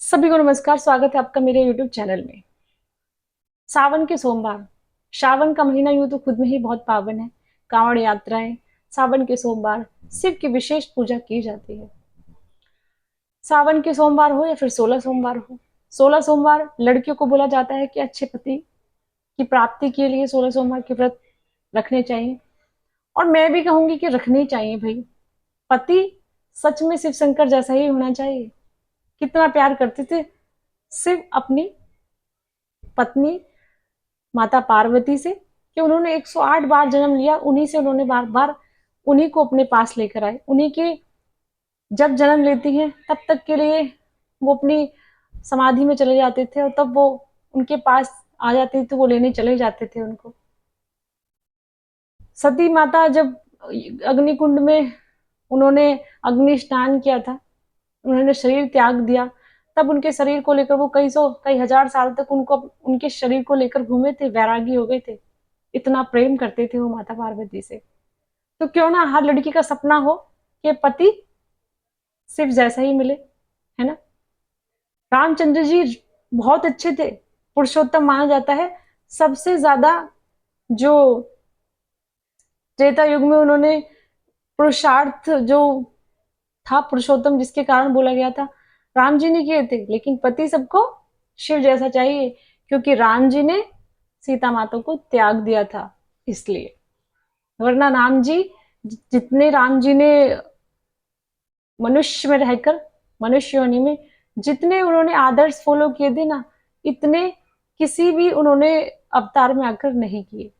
सभी को नमस्कार। स्वागत है आपका मेरे YouTube चैनल में। सावन के सोमवार। श्रावण का महीना यूं तो खुद में ही बहुत पावन है। कांवड़ यात्राएं, सावन के सोमवार, शिव की विशेष पूजा की जाती है। सावन के सोमवार हो या फिर 16 सोमवार हो, 16 सोमवार लड़कियों को बोला जाता है कि अच्छे पति की प्राप्ति के लिए 16 सोमवार के व्रत रखने चाहिए। और मैं भी कहूंगी कि रखने चाहिए भाई। पति सच में शिव शंकर जैसा ही होना चाहिए। कितना प्यार करते थे शिव अपनी पत्नी माता पार्वती से कि उन्होंने 108 बार जन्म लिया। उन्हीं से उन्होंने बार बार उन्हीं को अपने पास लेकर आए। उन्हीं के जब जन्म लेती हैं तब तक के लिए वो अपनी समाधि में चले जाते थे और तब वो उनके पास आ जाती थी तो वो लेने चले जाते थे उनको। सती माता जब अग्निकुंड में उन्होंने अग्नि स्नान किया था, उन्होंने शरीर त्याग दिया, तब उनके शरीर को लेकर वो कई सौ कई हजार साल तक उनको उनके शरीर को लेकर घूमे थे, वैरागी हो गए थे। इतना प्रेम करते थे वो माता पार्वती से। तो क्यों ना हर लड़की का सपना हो कि पति सिर्फ जैसा ही मिले, है ना। रामचंद्र जी बहुत अच्छे थे, पुरुषोत्तम माना जाता है। सबसे ज्यादा जो त्रेता युग में उन्होंने पुरुषार्थ जो था पुरुषोत्तम जिसके कारण बोला गया था, राम जी ने किए थे। लेकिन पति सबको शिव जैसा चाहिए, क्योंकि राम जी ने सीता माता को त्याग दिया था इसलिए। वरना राम जी जितने राम जी ने मनुष्य में रहकर, मनुष्य योनि में जितने उन्होंने आदर्श फॉलो किए थे ना, इतने किसी भी उन्होंने अवतार में आकर नहीं किए।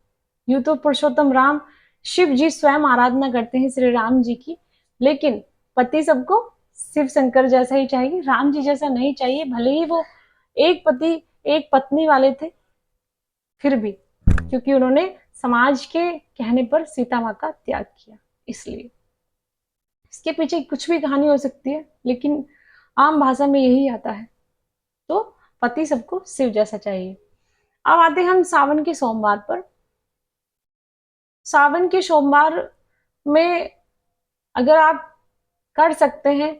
यूं तो पुरुषोत्तम राम शिव जी स्वयं आराधना करते हैं श्री राम जी की, लेकिन पति सबको शिव शंकर जैसा ही चाहिए, राम जी जैसा नहीं चाहिए। भले ही वो एक पति एक पत्नी वाले थे, फिर भी क्योंकि उन्होंने समाज के कहने पर सीता माँ का त्याग किया, इसलिए। इसके पीछे कुछ भी कहानी हो सकती है, लेकिन आम भाषा में यही आता है। तो पति सबको शिव जैसा चाहिए। अब आते हैं हम सावन के सोमवार पर। सावन के सोमवार में अगर आप कर सकते हैं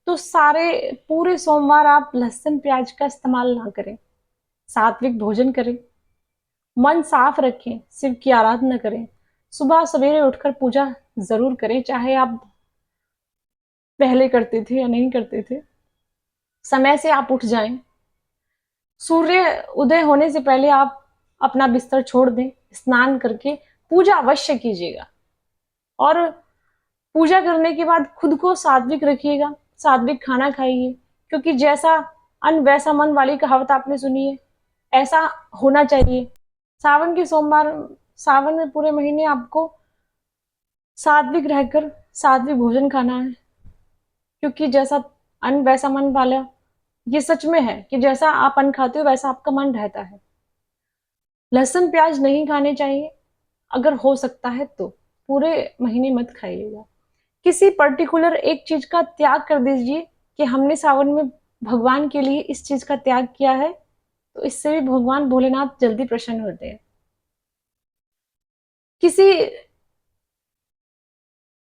तो सारे पूरे सोमवार आप लहसुन प्याज का इस्तेमाल ना करें, सात्विक भोजन करें, मन साफ रखें, शिव की आराधना करें, सुबह सवेरे उठकर पूजा जरूर करें, चाहे आप पहले करते थे या नहीं करते थे। समय से आप उठ जाएं, सूर्य उदय होने से पहले आप अपना बिस्तर छोड़ दें, स्नान करके पूजा अवश्य कीजिएगा। और पूजा करने के बाद खुद को सात्विक रखिएगा, सात्विक खाना खाइए, क्योंकि जैसा अन्न वैसा मन वाली कहावत आपने सुनी है, ऐसा होना चाहिए। सावन के सोमवार, सावन में पूरे महीने आपको सात्विक रहकर सात्विक भोजन खाना है, क्योंकि जैसा अन्न वैसा मन वाला, ये सच में है कि जैसा आप अन्न खाते हो वैसा आपका मन रहता है। लहसुन प्याज नहीं खाने चाहिए, अगर हो सकता है तो पूरे महीने मत खाइएगा। किसी पर्टिकुलर एक चीज का त्याग कर दीजिए कि हमने सावन में भगवान के लिए इस चीज का त्याग किया है, तो इससे भी भगवान भोलेनाथ जल्दी प्रसन्न होते हैं। किसी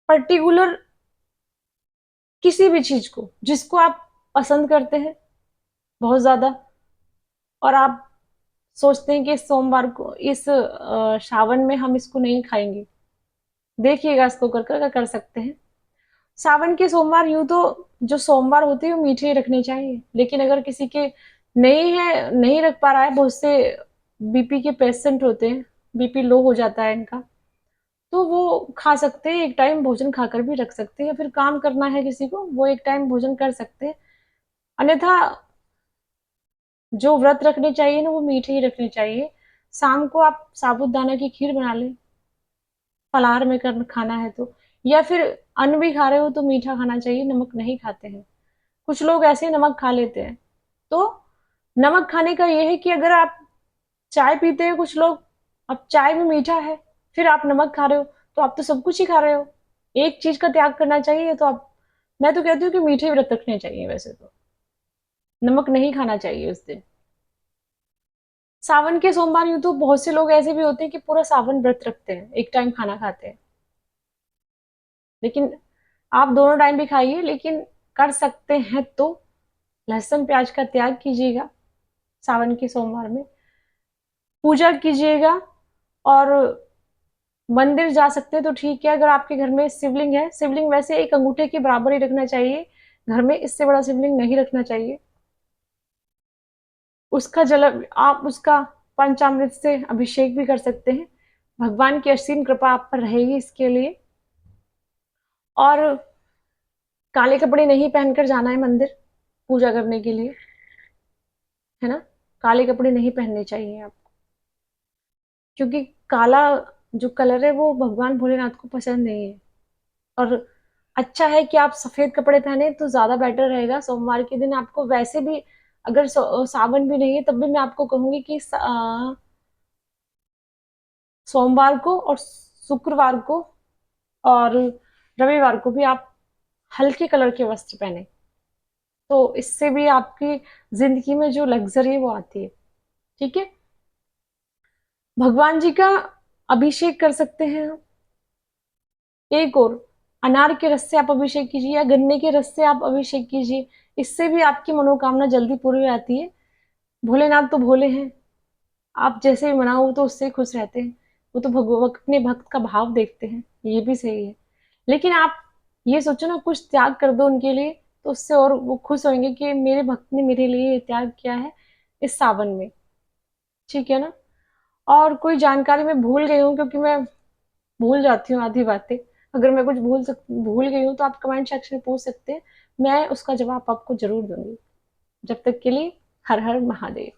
पर्टिकुलर किसी भी चीज को जिसको आप पसंद करते हैं बहुत ज्यादा, और आप सोचते हैं कि इस सोमवार को, इस श्रावण में हम इसको नहीं खाएंगे, देखिएगा इसको कर सकते हैं। सावन के सोमवार यूं तो जो सोमवार होते हैं वो मीठे ही रखने चाहिए, लेकिन अगर किसी के नहीं है, नहीं रख पा रहा है, बहुत से बीपी के पेशेंट होते हैं, बीपी लो हो जाता है इनका, तो वो खा सकते हैं, एक टाइम भोजन खाकर भी रख सकते हैं। या फिर काम करना है किसी को, वो एक टाइम भोजन कर सकते हैं। अन्यथा जो व्रत रखने चाहिए ना वो मीठे ही रखने चाहिए। शाम को आप साबूदाना की खीर बना लें, फलाहार में कर खाना है तो, या फिर अन्न भी खा रहे हो तो मीठा खाना चाहिए, नमक नहीं खाते हैं। कुछ लोग ऐसे नमक खा लेते हैं। तो नमक खाने का ये है कि अगर आप चाय पीते हैं कुछ लोग, अब चाय में मीठा है, फिर आप नमक खा रहे हो, तो आप तो सब कुछ ही खा रहे हो। एक चीज का त्याग करना चाहिए, तो आप, मैं तो कहती हूँ कि मीठे व्रत रखने चाहिए। वैसे तो नमक नहीं खाना चाहिए उस दिन। सावन के सोमवार यूं तो बहुत से लोग ऐसे भी होते हैं कि पूरा सावन व्रत रखते हैं, एक टाइम खाना खाते हैं। लेकिन आप दोनों टाइम भी खाइए, लेकिन कर सकते हैं तो लहसुन प्याज का त्याग कीजिएगा सावन के सोमवार में, पूजा कीजिएगा। और मंदिर जा सकते हैं तो ठीक है। अगर आपके घर में शिवलिंग है, शिवलिंग वैसे एक अंगूठे के बराबर ही रखना चाहिए घर में, इससे बड़ा शिवलिंग नहीं रखना चाहिए। उसका जल आप उसका पंचामृत से अभिषेक भी कर सकते हैं। भगवान की असीम कृपा आप पर रहेगी इसके लिए। और काले कपड़े नहीं पहनकर जाना है मंदिर पूजा करने के लिए, है ना। काले कपड़े नहीं पहनने चाहिए आपको, क्योंकि काला जो कलर है वो भगवान भोलेनाथ को पसंद नहीं है। और अच्छा है कि आप सफेद कपड़े पहने तो ज्यादा बेटर रहेगा। सोमवार के दिन आपको वैसे भी, अगर सावन भी नहीं है तब भी मैं आपको कहूंगी कि सोमवार को और शुक्रवार को और रविवार को भी आप हल्के कलर के वस्त्र पहने, तो इससे भी आपकी जिंदगी में जो लग्जरी है वो आती है। ठीक है। भगवान जी का अभिषेक कर सकते हैं हम। एक और, अनार के रस से आप अभिषेक कीजिए या गन्ने के रस से आप अभिषेक कीजिए, इससे भी आपकी मनोकामना जल्दी पूरी हो जाती है। भोलेनाथ तो भोले हैं, आप जैसे भी मनाओ वो तो उससे ही खुश रहते हैं। वो तो अपने भक्त का भाव देखते हैं, ये भी सही है। लेकिन आप ये सोचो ना, कुछ त्याग कर दो उनके लिए, तो उससे और वो खुश होंगे कि मेरे भक्त ने मेरे लिए ये त्याग किया है इस सावन में। ठीक है ना। और कोई जानकारी मैं भूल गई हूँ, क्योंकि मैं भूल जाती हूँ आधी बातें। अगर मैं कुछ भूल गई हूँ तो आप कमेंट सेक्शन में पूछ सकते हैं, मैं उसका जवाब आपको जरूर दूंगी। जब तक के लिए हर हर महादेव।